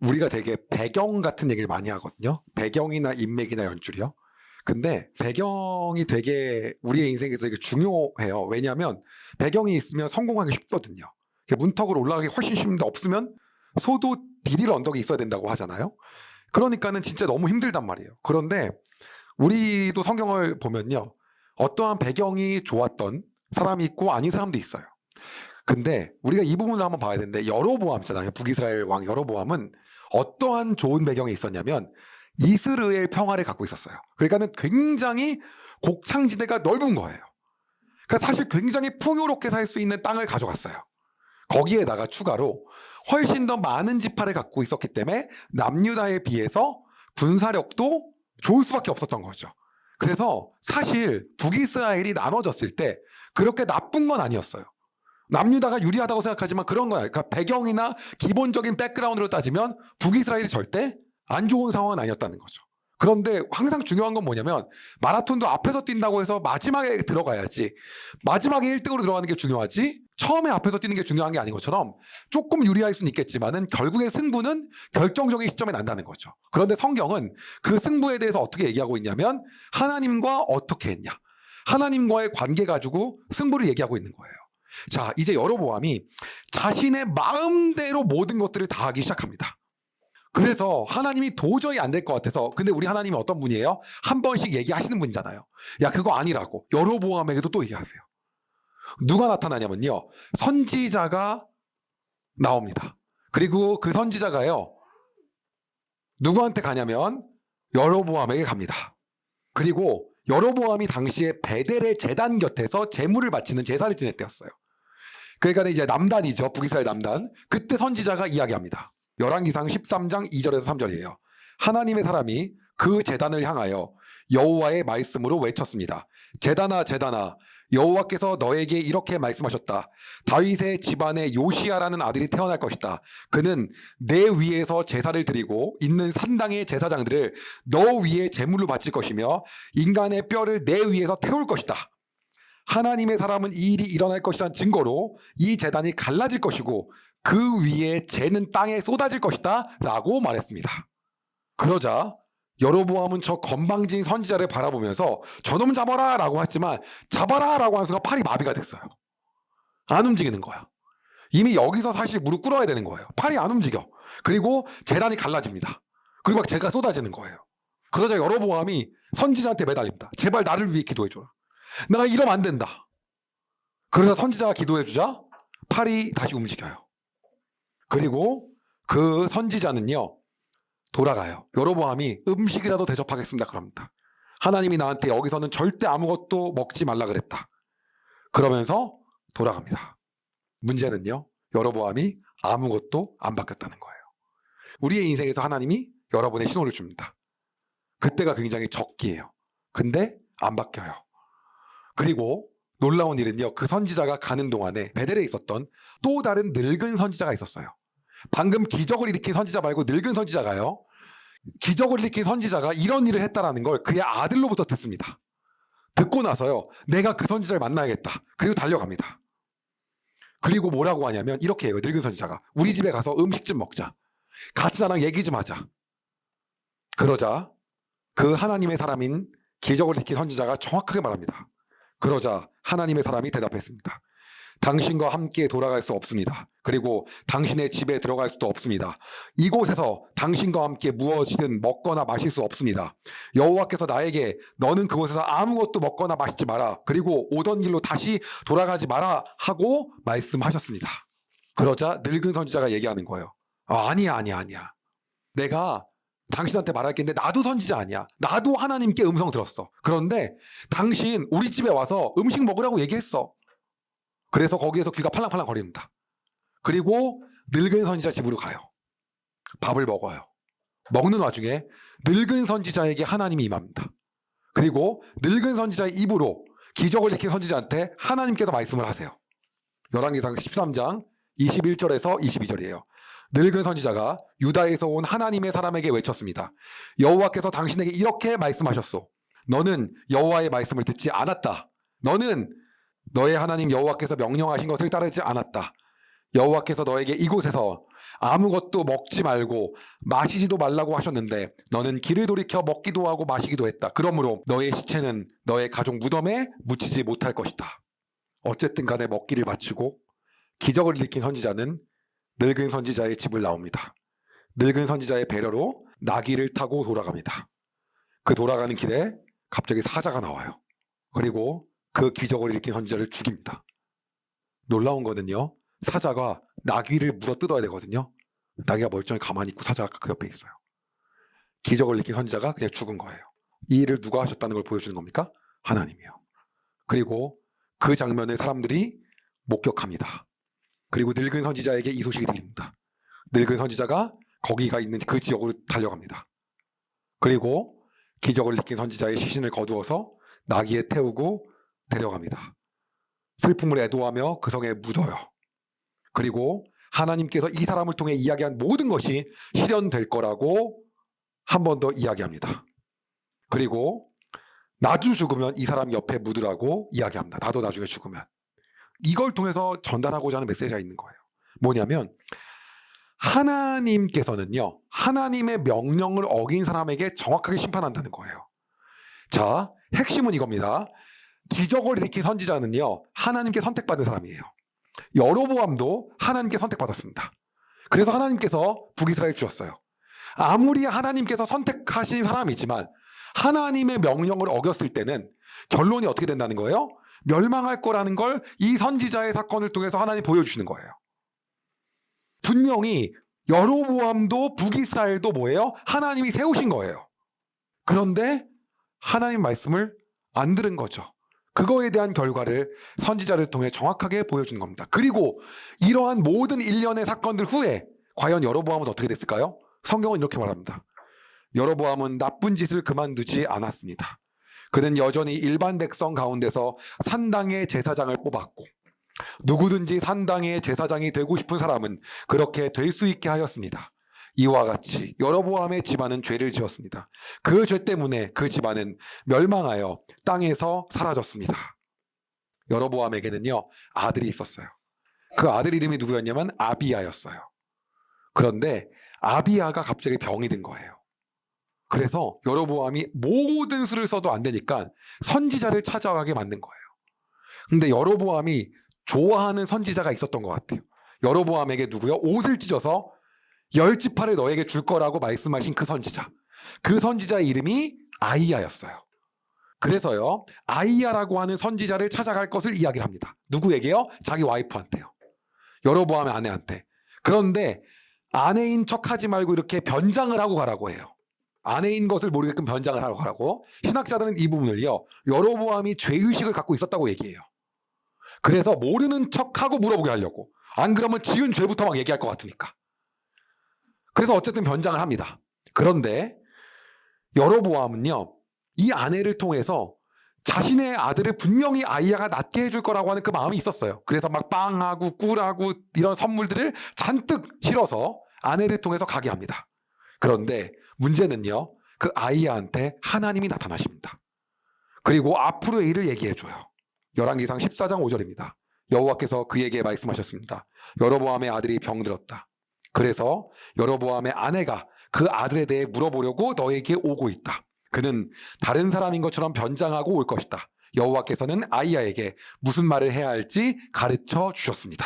우리가 되게 배경 같은 얘기를 많이 하거든요. 배경이나 인맥이나 연출이요. 근데 배경이 되게 우리의 인생에서 되게 중요해요. 왜냐하면 배경이 있으면 성공하기 쉽거든요. 문턱으로 올라가기 훨씬 쉬운데 없으면 소도 디딜 언덕이 있어야 된다고 하잖아요. 그러니까는 진짜 너무 힘들단 말이에요. 그런데 우리도 성경을 보면요. 어떠한 배경이 좋았던 사람이 있고 아닌 사람도 있어요. 근데 우리가 이 부분을 한번 봐야 되는데 여로보암 있잖아요. 북이스라엘 왕 여로보암은 어떠한 좋은 배경이 있었냐면 이스라엘 평화를 갖고 있었어요. 그러니까는 굉장히 곡창지대가 넓은 거예요. 그러니까 사실 굉장히 풍요롭게 살 수 있는 땅을 가져갔어요. 거기에다가 추가로 훨씬 더 많은 지파를 갖고 있었기 때문에 남유다에 비해서 군사력도 좋을 수밖에 없었던 거죠. 그래서 사실 북이스라엘이 나눠졌을 때 그렇게 나쁜 건 아니었어요. 남유다가 유리하다고 생각하지만 그런 거야. 그러니까 배경이나 기본적인 백그라운드로 따지면 북이스라엘이 절대 안 좋은 상황은 아니었다는 거죠. 그런데 항상 중요한 건 뭐냐면 마라톤도 앞에서 뛴다고 해서 마지막에 들어가야지. 마지막에 1등으로 들어가는 게 중요하지 처음에 앞에서 뛰는 게 중요한 게 아닌 것처럼 조금 유리할 수는 있겠지만은 결국에 승부는 결정적인 시점에 난다는 거죠. 그런데 성경은 그 승부에 대해서 어떻게 얘기하고 있냐면 하나님과 어떻게 했냐. 하나님과의 관계 가지고 승부를 얘기하고 있는 거예요. 자, 이제 여로보암이 자신의 마음대로 모든 것들을 다 하기 시작합니다. 그래서 하나님이 도저히 안 될 것 같아서, 근데 우리 하나님이 어떤 분이에요? 한 번씩 얘기하시는 분이잖아요. 야, 그거 아니라고. 여로보암에게도 또 얘기하세요. 누가 나타나냐면요. 선지자가 나옵니다. 그리고 그 선지자가요. 누구한테 가냐면 여로보암에게 갑니다. 그리고 여로보암이 당시에 베델의 제단 곁에서 제물을 바치는 제사를 지낼 때였어요. 그러니까 이제 남단이죠. 북이스라엘 남단. 그때 선지자가 이야기합니다. 열왕기상 13장 2절에서 3절이에요. 하나님의 사람이 그 제단을 향하여 여호와의 말씀으로 외쳤습니다. 제단아 제단아 여호와께서 너에게 이렇게 말씀하셨다. 다윗의 집안에 요시야라는 아들이 태어날 것이다. 그는 내 위에서 제사를 드리고 있는 산당의 제사장들을 너 위에 제물로 바칠 것이며 인간의 뼈를 내 위에서 태울 것이다. 하나님의 사람은 이 일이 일어날 것이라는 증거로 이 제단이 갈라질 것이고 그 위에 재는 땅에 쏟아질 것이다 라고 말했습니다. 그러자 여로보암은 저 건방진 선지자를 바라보면서 저놈 잡아라 라고 했지만 잡아라 라고 하는 순간 팔이 마비가 됐어요. 안 움직이는 거야. 이미 여기서 사실 무릎 꿇어야 되는 거예요. 팔이 안 움직여. 그리고 제단이 갈라집니다. 그리고 막 재가 쏟아지는 거예요. 그러자 여로보암이 선지자한테 매달립니다. 제발 나를 위해 기도해줘라. 내가 이러면 안 된다. 그러자 선지자가 기도해주자 팔이 다시 움직여요. 그리고 그 선지자는요 돌아가요. 여로보암이 음식이라도 대접하겠습니다 그럽니다. 하나님이 나한테 여기서는 절대 아무것도 먹지 말라 그랬다. 그러면서 돌아갑니다. 문제는요 여로보암이 아무것도 안 바뀌었다는 거예요. 우리의 인생에서 하나님이 여러분의 신호를 줍니다. 그때가 굉장히 적기예요. 근데 안 바뀌어요. 그리고 놀라운 일은요 그 선지자가 가는 동안에 베델에 있었던 또 다른 늙은 선지자가 있었어요. 방금 기적을 일으킨 선지자 말고 늙은 선지자가요. 기적을 일으킨 선지자가 이런 일을 했다라는 걸 그의 아들로부터 듣습니다. 듣고 나서요. 내가 그 선지자를 만나야겠다. 그리고 달려갑니다. 그리고 뭐라고 하냐면 이렇게 해요. 늙은 선지자가. 우리 집에 가서 음식 좀 먹자. 같이 나랑 얘기 좀 하자. 그러자 그 하나님의 사람인 기적을 일으킨 선지자가 정확하게 말합니다. 그러자 하나님의 사람이 대답했습니다. 당신과 함께 돌아갈 수 없습니다. 그리고 당신의 집에 들어갈 수도 없습니다. 이곳에서 당신과 함께 무엇이든 먹거나 마실 수 없습니다. 여호와께서 나에게 너는 그곳에서 아무것도 먹거나 마시지 마라. 그리고 오던 길로 다시 돌아가지 마라 하고 말씀하셨습니다. 그러자 늙은 선지자가 얘기하는 거예요. 아니야. 내가 당신한테 말할 게 있는데 나도 선지자 아니야. 나도 하나님께 음성 들었어. 그런데 당신 우리 집에 와서 음식 먹으라고 얘기했어. 그래서 거기에서 귀가 팔랑팔랑 거립니다. 그리고 늙은 선지자 집으로 가요. 밥을 먹어요. 먹는 와중에 늙은 선지자에게 하나님이 임합니다. 그리고 늙은 선지자의 입으로 기적을 일으킨 선지자한테 하나님께서 말씀을 하세요. 열왕기상 13장 21절에서 22절이에요. 늙은 선지자가 유다에서 온 하나님의 사람에게 외쳤습니다. 여호와께서 당신에게 이렇게 말씀하셨소. 너는 여호와의 말씀을 듣지 않았다. 너는 너의 하나님 여호와께서 명령하신 것을 따르지 않았다. 여호와께서 너에게 이곳에서 아무것도 먹지 말고 마시지도 말라고 하셨는데 너는 길을 돌이켜 먹기도 하고 마시기도 했다. 그러므로 너의 시체는 너의 가족 무덤에 묻히지 못할 것이다. 어쨌든 간에 먹기를 바치고 기적을 일으킨 선지자는 늙은 선지자의 집을 나옵니다. 늙은 선지자의 배려로 나귀를 타고 돌아갑니다. 그 돌아가는 길에 갑자기 사자가 나와요. 그리고 그 기적을 일으킨 선지자를 죽입니다. 놀라운 거는요, 사자가 나귀를 물어뜯어야 되거든요. 나귀가 멀쩡히 가만히 있고 사자가 그 옆에 있어요. 기적을 일으킨 선지자가 그냥 죽은 거예요. 이 일을 누가 하셨다는 걸 보여주는 겁니까? 하나님이요. 그리고 그 장면을 사람들이 목격합니다. 그리고 늙은 선지자에게 이 소식이 들립니다. 늙은 선지자가 거기가 있는 그 지역으로 달려갑니다. 그리고 기적을 일으킨 선지자의 시신을 거두어서 나귀에 태우고 데려갑니다. 슬픔을 애도하며 그 성에 묻어요. 그리고 하나님께서 이 사람을 통해 이야기한 모든 것이 실현될 거라고 한 번 더 이야기합니다. 그리고 나도 죽으면 이 사람 옆에 묻으라고 이야기합니다. 나도 나중에 죽으면. 이걸 통해서 전달하고자 하는 메시지가 있는 거예요. 뭐냐면 하나님께서는요, 하나님의 명령을 어긴 사람에게 정확하게 심판한다는 거예요. 자, 핵심은 이겁니다. 기적을 일으킨 선지자는요, 하나님께 선택받은 사람이에요. 여로보암도 하나님께 선택받았습니다. 그래서 하나님께서 북이스라엘 주셨어요. 아무리 하나님께서 선택하신 사람이지만 하나님의 명령을 어겼을 때는 결론이 어떻게 된다는 거예요? 멸망할 거라는 걸 이 선지자의 사건을 통해서 하나님 보여주시는 거예요. 분명히 여로보암도 북이스라엘도 뭐예요? 하나님이 세우신 거예요. 그런데 하나님 말씀을 안 들은 거죠. 그거에 대한 결과를 선지자를 통해 정확하게 보여주는 겁니다. 그리고 이러한 모든 일련의 사건들 후에 과연 여로보암은 어떻게 됐을까요? 성경은 이렇게 말합니다. 여로보암은 나쁜 짓을 그만두지 않았습니다. 그는 여전히 일반 백성 가운데서 산당의 제사장을 뽑았고 누구든지 산당의 제사장이 되고 싶은 사람은 그렇게 될 수 있게 하였습니다. 이와 같이 여로보암의 집안은 죄를 지었습니다. 그 죄 때문에 그 집안은 멸망하여 땅에서 사라졌습니다. 여로보암에게는요, 아들이 있었어요. 그 아들 이름이 누구였냐면 아비야였어요. 그런데 아비야가 갑자기 병이 든 거예요. 그래서 여로보암이 모든 수를 써도 안 되니까 선지자를 찾아가게 만든 거예요. 근데 여로보암이 좋아하는 선지자가 있었던 것 같아요. 여로보암에게 누구요? 옷을 찢어서 10지파를 너에게 줄 거라고 말씀하신 그 선지자. 그 선지자의 이름이 아이야였어요. 그래서요, 아이야라고 하는 선지자를 찾아갈 것을 이야기를 합니다. 누구에게요? 자기 와이프한테요. 여로보암의 아내한테. 그런데 아내인 척하지 말고 이렇게 변장을 하고 가라고 해요. 아내인 것을 모르게끔 변장을 하고 가라고. 신학자들은 이 부분을요, 여로보암이 죄의식을 갖고 있었다고 얘기해요. 그래서 모르는 척하고 물어보게 하려고. 안 그러면 지은 죄부터 막 얘기할 것 같으니까. 그래서 어쨌든 변장을 합니다. 그런데 여로보암은요, 이 아내를 통해서 자신의 아들을 분명히 아이야가 낳게 해줄 거라고 하는 그 마음이 있었어요. 그래서 막 빵하고 꿀하고 이런 선물들을 잔뜩 실어서 아내를 통해서 가게 합니다. 그런데 문제는요, 그 아이야한테 하나님이 나타나십니다. 그리고 앞으로의 일을 얘기해줘요. 열왕기상 14장 5절입니다. 여호와께서 그에게 말씀하셨습니다. 여로보암의 아들이 병들었다. 그래서 여로보암의 아내가 그 아들에 대해 물어보려고 너에게 오고 있다. 그는 다른 사람인 것처럼 변장하고 올 것이다. 여호와께서는 아이야에게 무슨 말을 해야 할지 가르쳐 주셨습니다.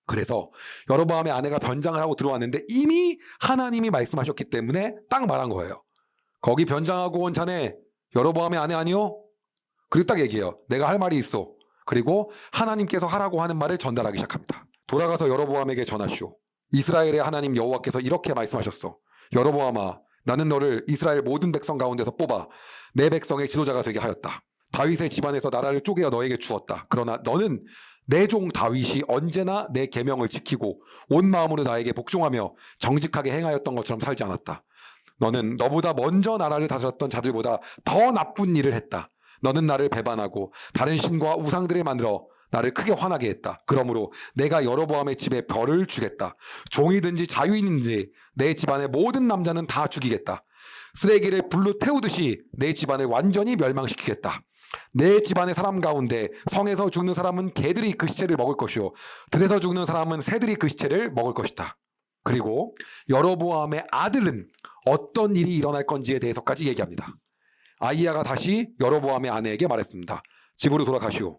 그래서 여로보암의 아내가 변장을 하고 들어왔는데 이미 하나님이 말씀하셨기 때문에 딱 말한 거예요. 거기 변장하고 온 자네 여로보암의 아내 아니요? 그리고 딱 얘기해요. 내가 할 말이 있어. 그리고 하나님께서 하라고 하는 말을 전달하기 시작합니다. 돌아가서 여로보암에게 전하시오. 이스라엘의 하나님 여호와께서 이렇게 말씀하셨어. 여로보암아, 나는 너를 이스라엘 모든 백성 가운데서 뽑아 내 백성의 지도자가 되게 하였다. 다윗의 집안에서 나라를 쪼개어 너에게 주었다. 그러나 너는 내 종 다윗이 언제나 내 계명을 지키고 온 마음으로 나에게 복종하며 정직하게 행하였던 것처럼 살지 않았다. 너는 너보다 먼저 나라를 다스렸던 자들보다 더 나쁜 일을 했다. 너는 나를 배반하고 다른 신과 우상들을 만들어 나를 크게 화나게 했다. 그러므로 내가 여로보암의 집에 벌을 주겠다. 종이든지 자유인인지 내 집안의 모든 남자는 다 죽이겠다. 쓰레기를 불로 태우듯이 내 집안을 완전히 멸망시키겠다. 내 집안의 사람 가운데 성에서 죽는 사람은 개들이 그 시체를 먹을 것이요 들에서 죽는 사람은 새들이 그 시체를 먹을 것이다. 그리고 여로보암의 아들은 어떤 일이 일어날 건지에 대해서까지 얘기합니다. 아히야가 다시 여로보암의 아내에게 말했습니다. 집으로 돌아가시오.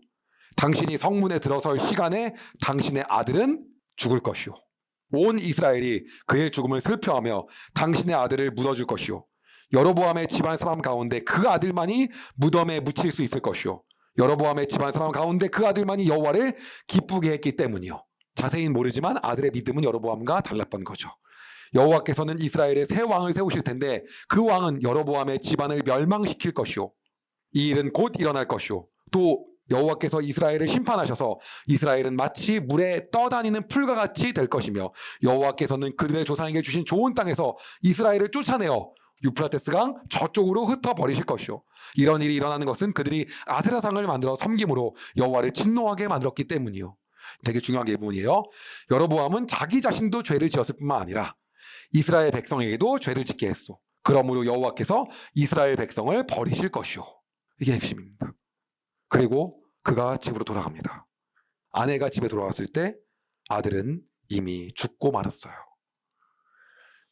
당신이 성문에 들어설 시간에 당신의 아들은 죽을 것이오. 온 이스라엘이 그의 죽음을 슬퍼하며 당신의 아들을 묻어줄 것이오. 여로보암의 집안 사람 가운데 그 아들만이 무덤에 묻힐 수 있을 것이오. 여로보암의 집안 사람 가운데 그 아들만이 여호와를 기쁘게 했기 때문이요. 자세히는 모르지만 아들의 믿음은 여로보암과 달랐던 거죠. 여호와께서는 이스라엘에 새 왕을 세우실 텐데 그 왕은 여로보암의 집안을 멸망시킬 것이오. 이 일은 곧 일어날 것이오. 또 여호와께서 이스라엘을 심판하셔서 이스라엘은 마치 물에 떠다니는 풀과 같이 될 것이며 여호와께서는 그들의 조상에게 주신 좋은 땅에서 이스라엘을 쫓아내어 유프라테스 강 저쪽으로 흩어버리실 것이요. 이런 일이 일어나는 것은 그들이 아세라상을 만들어 섬김으로 여호와를 진노하게 만들었기 때문이요. 되게 중요한 게 이 부분이에요. 여로보암은 자기 자신도 죄를 지었을 뿐만 아니라 이스라엘 백성에게도 죄를 짓게 했소. 그러므로 여호와께서 이스라엘 백성을 버리실 것이요. 이게 핵심입니다. 그리고 그가 집으로 돌아갑니다. 아내가 집에 돌아왔을 때 아들은 이미 죽고 말았어요.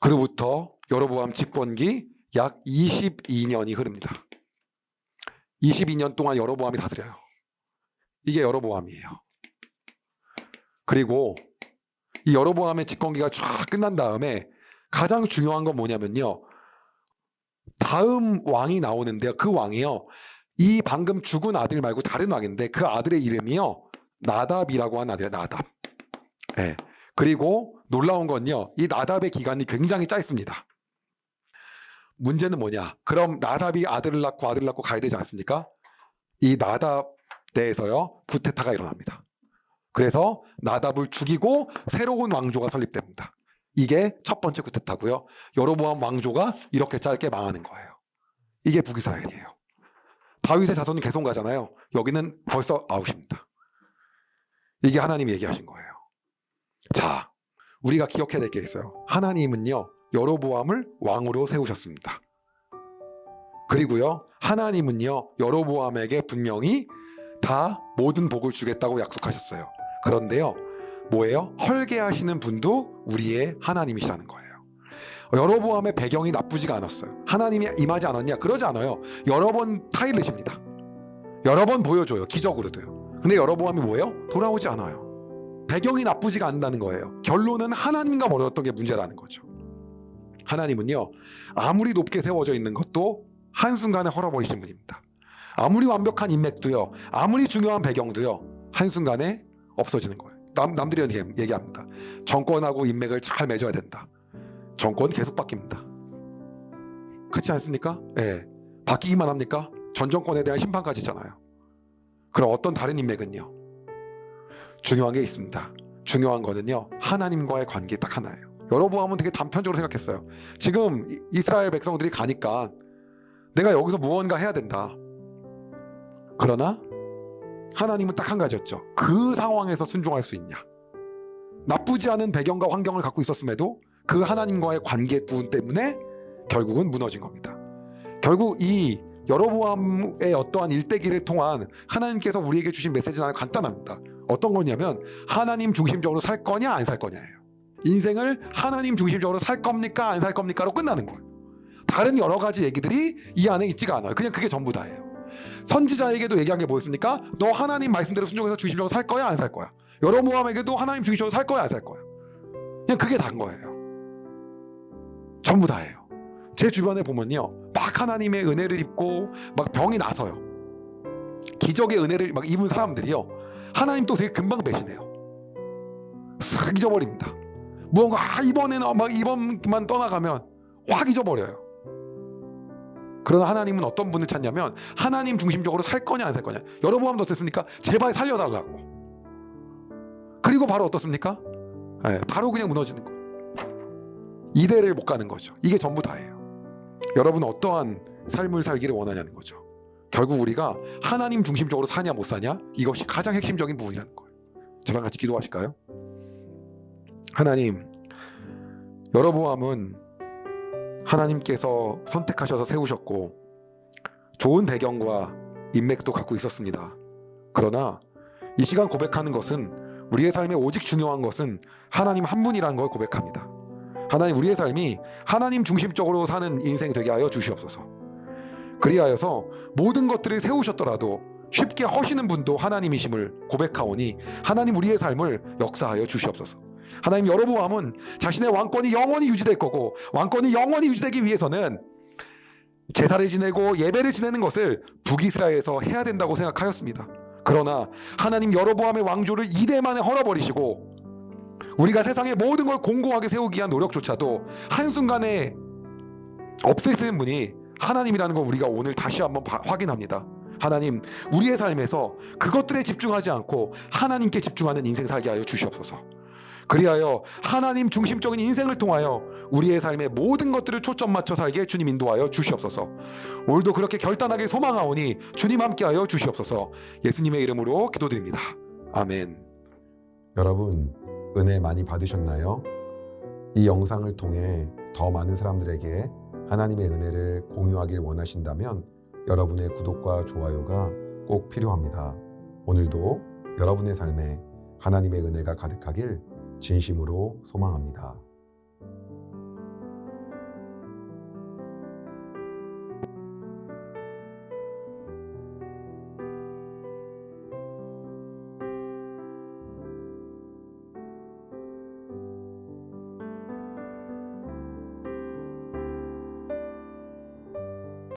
그로부터 여로보암 집권기 약 22년이 흐릅니다. 22년 동안 여로보암이 다스려요. 이게 여로보암이에요. 그리고 이 여로보암의 집권기가 쫙 끝난 다음에 가장 중요한 건 뭐냐면요. 다음 왕이 나오는데요. 그 왕이요. 이 방금 죽은 아들 말고 다른 왕인데 그 아들의 이름이요. 나답이라고 하는 아들이에요. 나답. 네. 그리고 놀라운 건요. 이 나답의 기간이 굉장히 짧습니다. 문제는 뭐냐? 그럼 나답이 아들을 낳고 가야 되지 않습니까? 이 나답 내에서요. 구테타가 일어납니다. 그래서 나답을 죽이고 새로운 왕조가 설립됩니다. 이게 첫 번째 구테타고요. 여로보암 왕조가 이렇게 짧게 망하는 거예요. 이게 북이스라엘이에요. 다윗의 자손이 계속 가잖아요. 여기는 벌써 아웃입니다. 이게 하나님이 얘기하신 거예요. 자, 우리가 기억해야 될 게 있어요. 하나님은요, 여로보암을 왕으로 세우셨습니다. 그리고요, 하나님은요, 여로보암에게 분명히 다 모든 복을 주겠다고 약속하셨어요. 그런데요, 뭐예요? 헐게하시는 분도 우리의 하나님이시라는 거예요. 여로보암의 배경이 나쁘지가 않았어요. 하나님이 임하지 않았냐? 그러지 않아요. 여러 번 타일르십니다. 여러 번 보여줘요. 기적으로도요. 근데 여로보암이 뭐예요? 돌아오지 않아요. 배경이 나쁘지가 않다는 거예요. 결론은 하나님과 멀어졌던 게 문제라는 거죠. 하나님은요, 아무리 높게 세워져 있는 것도 한순간에 헐어버리신 분입니다. 아무리 완벽한 인맥도요, 아무리 중요한 배경도요, 한순간에 없어지는 거예요. 남들이 얘기합니다. 정권하고 인맥을 잘 맺어야 된다. 정권은 계속 바뀝니다. 그렇지 않습니까? 예. 바뀌기만 합니까? 전 정권에 대한 심판까지 있잖아요. 그럼 어떤 다른 인맥은요? 중요한 게 있습니다. 중요한 거는요, 하나님과의 관계 딱 하나예요. 여로보암은 되게 단편적으로 생각했어요. 지금 이스라엘 백성들이 가니까 내가 여기서 무언가 해야 된다. 그러나 하나님은 딱 한 가지였죠. 그 상황에서 순종할 수 있냐. 나쁘지 않은 배경과 환경을 갖고 있었음에도 그 하나님과의 관계 부분 때문에 결국은 무너진 겁니다. 결국 이 여로보암의 어떠한 일대기를 통한 하나님께서 우리에게 주신 메시지는 간단합니다. 어떤 거냐면 하나님 중심적으로 살 거냐 안 살 거냐예요. 인생을 하나님 중심적으로 살 겁니까 안 살 겁니까로 끝나는 거예요. 다른 여러 가지 얘기들이 이 안에 있지가 않아요. 그냥 그게 전부 다예요. 선지자에게도 얘기한 게 뭐였습니까? 너 하나님 말씀대로 순종해서 중심적으로 살 거야 안 살 거야? 여로보암에게도 하나님 중심적으로 살 거야 안 살 거야? 그냥 그게 다인 거예요. 전부 다예요. 제 주변에 보면요, 막 하나님의 은혜를 입고 막 병이 나서요. 기적의 은혜를 막 입은 사람들이요, 하나님 또 되게 금방 배신해요. 싹 잊어버립니다. 무언가 이번에는 막 이번만 떠나가면 확 잊어버려요. 그러나 하나님은 어떤 분을 찾냐면 하나님 중심적으로 살 거냐 안 살 거냐. 여로보암도 어땠습니까? 제발 살려달라고. 그리고 바로 어떻습니까? 네, 바로 그냥 무너지는 거예요. 이대를 못 가는 거죠. 이게 전부 다예요. 여러분은 어떠한 삶을 살기를 원하냐는 거죠. 결국 우리가 하나님 중심적으로 사냐 못 사냐, 이것이 가장 핵심적인 부분이라는 거예요. 저랑 같이 기도하실까요? 하나님, 여로보암은 하나님께서 선택하셔서 세우셨고 좋은 배경과 인맥도 갖고 있었습니다. 그러나 이 시간 고백하는 것은 우리의 삶에 오직 중요한 것은 하나님 한 분이라는 걸 고백합니다. 하나님, 우리의 삶이 하나님 중심적으로 사는 인생 되게 하여 주시옵소서. 그리하여서 모든 것들을 세우셨더라도 쉽게 허시는 분도 하나님이심을 고백하오니 하나님, 우리의 삶을 역사하여 주시옵소서. 하나님, 여로보암은 자신의 왕권이 영원히 유지될 거고, 왕권이 영원히 유지되기 위해서는 제사를 지내고 예배를 지내는 것을 북이스라엘에서 해야 된다고 생각하였습니다. 그러나 하나님, 여로보암의 왕조를 이대 만에 헐어버리시고 우리가 세상의 모든 걸 공고하게 세우기 위한 노력조차도 한순간에 없애시는 분이 하나님이라는 걸 우리가 오늘 다시 한번 확인합니다. 하나님, 우리의 삶에서 그것들에 집중하지 않고 하나님께 집중하는 인생 살게 하여 주시옵소서. 그리하여 하나님 중심적인 인생을 통하여 우리의 삶의 모든 것들을 초점 맞춰 살게 주님 인도하여 주시옵소서. 오늘도 그렇게 결단하게 소망하오니 주님 함께하여 주시옵소서. 예수님의 이름으로 기도드립니다. 아멘. 여러분, 은혜 많이 받으셨나요? 이 영상을 통해 더 많은 사람들에게 하나님의 은혜를 공유하길 원하신다면 여러분의 구독과 좋아요가 꼭 필요합니다. 오늘도 여러분의 삶에 하나님의 은혜가 가득하길 진심으로 소망합니다.